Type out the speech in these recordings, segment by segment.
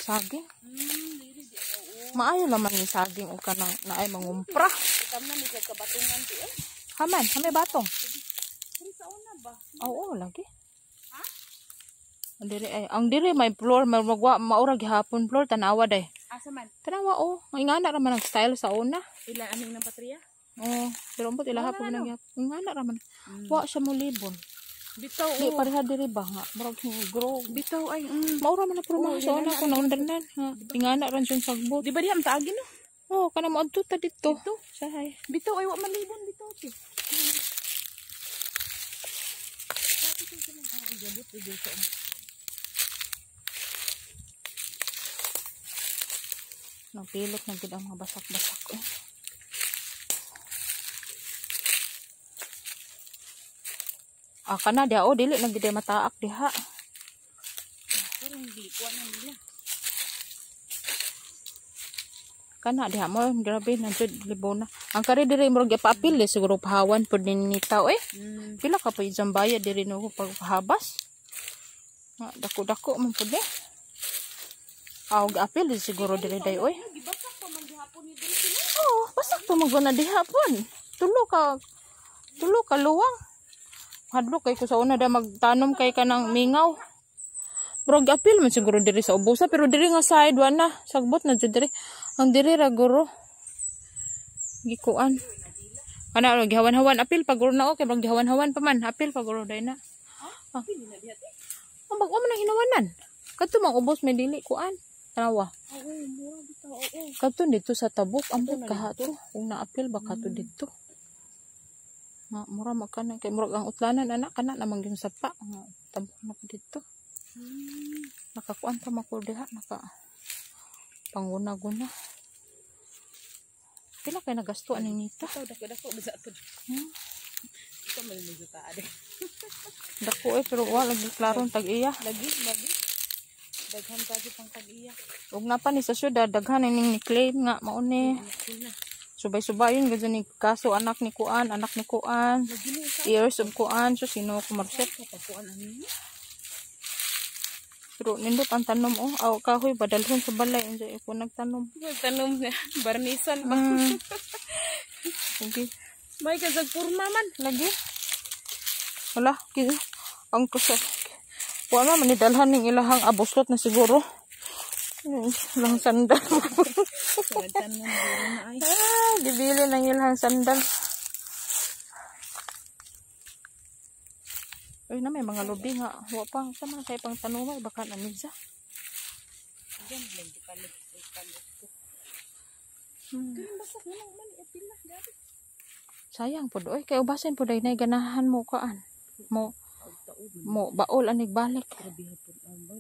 saging. Maayo naman ni saging o kanang naay mangumpra. Tamna ni kabatungan di eh. Haman, kami batong. Sa una ba? Oo, lagi. Ha? Ang diri may floor, magwa maura gihapon floor tanawa day. Asa man? Tanawa Ang ingana ra man ang style sa una. Ila aming ng patriya? Pero ambot ila hapon nang gyapon. Ingana ra man. Wa siya mo libon. Bitaw Di pareha diri ba nga. Murag grow. Bitaw ay Maura man na puro sa una ko nang undernan. Ingana ra siyang sagbot. di ba di am taagi no? Kana mo adto ta dito. Sahay. Bitaw ay wa malibon bitaw ti. Nagpilot na gid ang mga basak-basak kana dia dili na gid mataak diha. Pero hindi ko na nila. Kana diha mo grabe na jud libona. Ang kari diri murag ipapil siguro pahawan pud ni tao Pila ka pa izambaya diri no pagpahabas. Dako-dako man pud apil siguro diri day Gibasak pa man gihapon ni diri sila. Basak to maguna diha pon. Tulo ka luwang. Hadlok kay ko sa una da magtanom kay kanang mingaw. Bro apil man siguro diri sa ubusa pero diri nga side wa na sagbot na jud diri. Ang diri ra guro. Gikuan. Ana gihawan-hawan apil pag guro na kay bro gihawan-hawan pa man apil pag guro day na. Apil na diha ti. Ang bagwa man ang hinawanan. Kadto mang ubos may dili kuan. Tanawa. Mura bitaw. Kadto dito sa tabok ambot kahato. Kung naapil ba kadto dito. Mura makanan kay murag ang utlanan anak kana namang gyud sapa. Tabok na ko dito. Nakakuan pa mako diha panguna-guna. Pila kay nagasto ani nita? Dako bisa pud. Ito man medyo taade. Dako pero wala lagi klaron tag iya. Lagi. Daghan ka gyud pang tag-iya. Ug napa ni sa syudad daghan ning ni-claim nga mao ni. Subay-subayon gud ni kaso anak ni kuan. Years of kuan so sino kumarset. Kuan ani. Pero nindot ang tanom kahoy badalhon sa balay unsa ko nagtanom. Tanom na barnisan ba. Okay. May kasag purma man Lagi. Wala ang kusa. Wala man ni dalhan ning ilahang aboslot na siguro. Ilang sandal. Dibili ng ilahang sandal. Uy na may mga lubi nga. Wa pa sa mga kay pang tanumay baka na midsa. Diyan lang dipalit. Basak na man apil na dati. Sayang pud kay ubasin pud nay ganahan mo kaan. Mo baol anig balik. Grabe hapon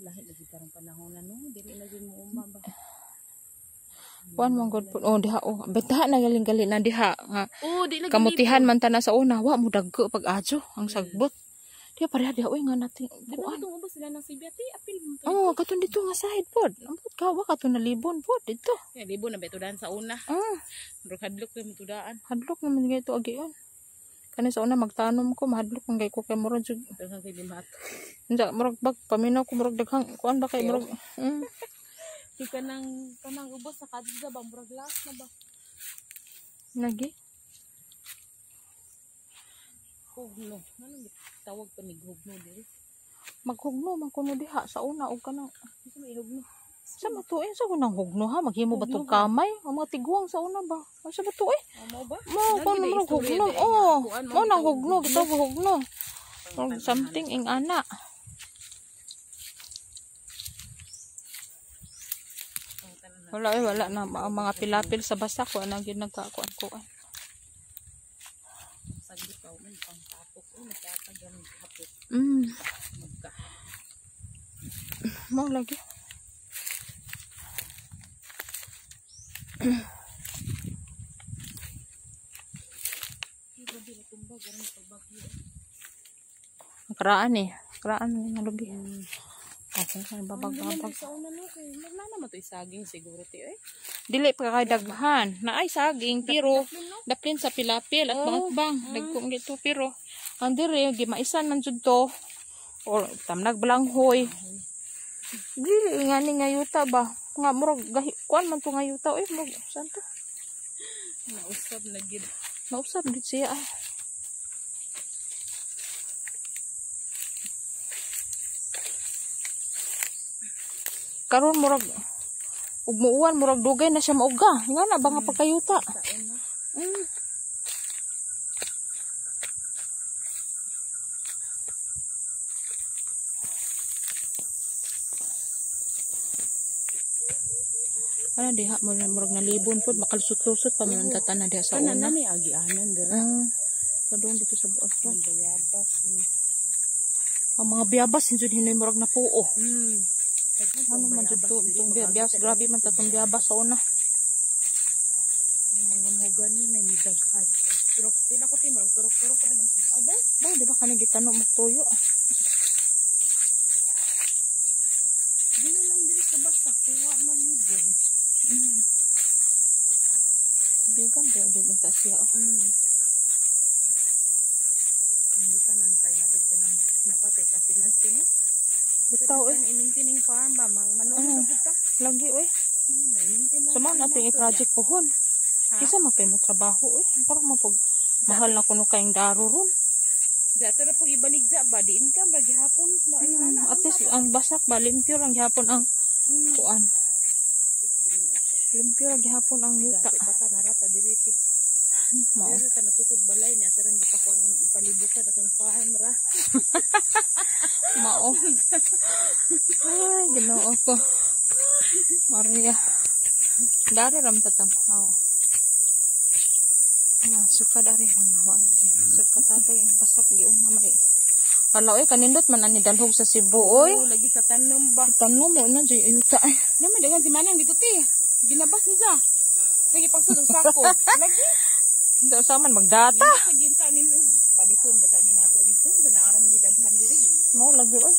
lahi lagi parang panahon na no. Dili na gyud mo umba ba. Kuan mong god pud diha betaha na galing-galing na diha nga. Di lagi Kamutihan man ta na sa una wa mo dagko pag adyo ang sagbot. Diya pareha diha nga natin. Di ba itong ubos sila ng sibyati apil mo. Katon dito nga side pod. Ambot ka wa katon na libon pod dito. Libon na betudan sa una. Pero hadlok na betudaan. Hadlok naman gayto agion. Kani sa una magtanom ko mahadlok man gay ko kay murag jud. Daghang kay limat. Nya murag bag paminaw ko murag daghang kuan ba kay murag. Di kanang ubos sa kadto ba murag last na ba. Lagi. Hugno. Anong tawag pa ni hugno diri? Maghugno man kuno diha sa una og kanang Isa may hugno. sa matuin sa kunang hugno ha maghimo ba tog kamay ang mga tiguang sa una ba sa matuin Mao ba? mo kuno mo hugno mo nang hugno bitaw hugno something ing ana wala na ang mga pilapil sa basak ko ana gyud nagkakuan ko Saglit pa man pang tapok nagkatagan hapot. Mo lagi. Karaan ng lubi. Okay, babag-babag. Sa una no kay nagna man to saging siguro ti Dili pa kay daghan. Naay saging pero daplin sa pilapil at bangat-bang. Dagkong gito pero ang dire gimaisan man jud to or tamnag balanghoy. Dili nga ni ngayuta ba? Nga murag kuan man to ngayuta oy murag saan to? Nausab na gid. Nausab gid siya ay. Karon murag ug muuwan murag dugay na siya mauga. Nga na ba nga pagkayuta? Ano diha mo murag nalibon pod makalusot-lusot pa man tatanan diha sa una. Ana ni agianan dira. Kadong dito sa buas pa. Bayabas. Ang mga biyabas hinjud hinoy murag napuo. Ano man jud to tong biyabas grabe man tatong biyabas sa una. Yung mga mugan ni may daghan. Pero pila ko timrag turok-turok pa ni abo. Ba di ba kanang gitano magtuyo? Dili lang diri sa basak kuha man libon. Bigan ba din ta siya. Nandutan nantay natin ka ng napatay kasi natin eh. Bitaw eh. I-maintaining farm ba? Manunod ka? Lagi eh. Sama natin i-project pohon. Kisa mapay mo trabaho eh. Parang mapag mahal na kuno kayong daro ron. Dito na pag ibalik dyan ba? Diin ka ba? Gihapon? At least ang basak ba? Limpyo lang gihapon ang kuan. Limpyo lang gihapon ang yuta. Dati bata narata diriti. Mao. Pero ta natukod balay niya. Tarang gipakuan ang palibutan atong farm ra. Mao. Ay, ginoo ko. Maria. Dari ram tatamaw. Suka dari mangawan. Suka tatay ang basak giun na may. Ala oy kanindot man ani dalhog sa Cebu oy. Lagi sa tanom ba? Tanom mo na jay yuta ay. Naman dagan si manang dito ti. Ginabas ni sa. Lagi pang sudong sako. Lagi. Hindi sa man magdata. Sa ginta ni paliton ba ni nato dito sa naaram ni daghan diri. Mo lagi oy.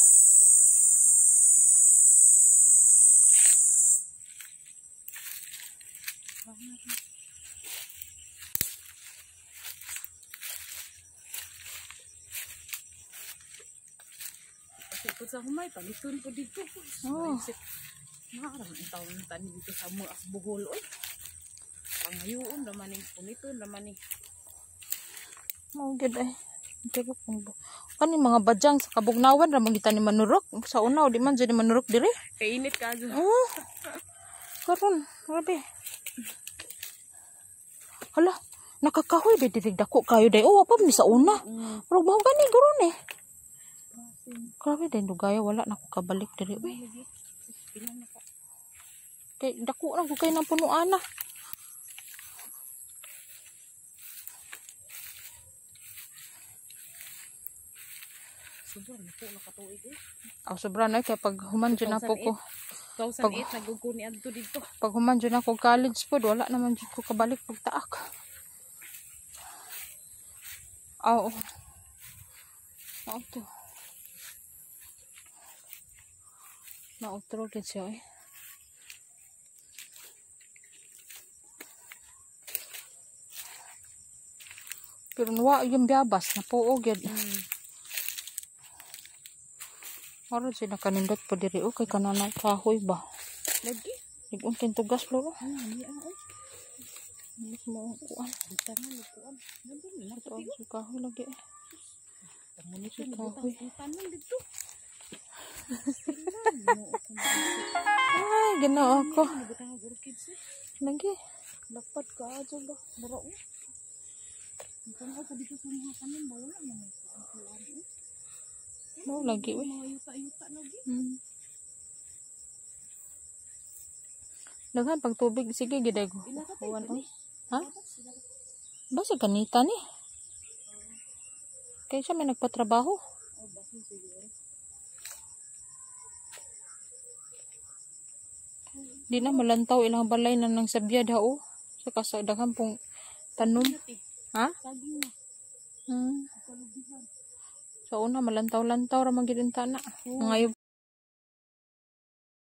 Pag sa humay, paliton po dito. Naaram ang taon ng tanin dito sa Muas Bohol. Pangayoon naman yung puniton naman yung. Mau gid ay. Pero kung kani mga badyang sa kabugnawan ra mangita ni manurok sa una di man jud ni manurok diri. Kainit ka dyan. Karon, grabe. Hala, nakakahoy di diri dako kayo day. Oh, apa ni sa una. Pero mao gani garon eh. Grabe din dugaya wala na ko kabalik diri uy. Kay dako na ko kay nang punuan na. Sobrang na po nakatuig eh. Sobra na kay pag human jud na po ko. 2008 naguguni adto dito. Pag human jud na ko college pod wala naman jud ko kabalik pag taak. Oo. To. Nautro gid siya eh. Pero nawa yung biyabas na puo gid. Oro sila kanindot po diri o kay kananay kahoy ba. Lagi. Igun kin tugas loro. Ani ang ay. Mas mo kuan. Bitana ni kuan. Nandun na Ito ang kahoy lagi. Tamunit ni kahoy. Tanan dito. Ay, ginoo ako. Bitang gurkids eh. Lagi. Lapad ka aja ba. Barao. Ang sa dito sa mga tanim ba wala naman. No, lagi we. Mga yuta-yuta lagi. Daghan pag tubig sige giday ko. Kuan oy. Ha? Basta kanita ni. Kaysa may nagpatrabaho. Di na malantaw ilang balay na nang sabya dao. Sa kasagdahan pong tanom. Ha? Saging na. Sa una malantaw-lantaw ra man gid ta na. Ngayon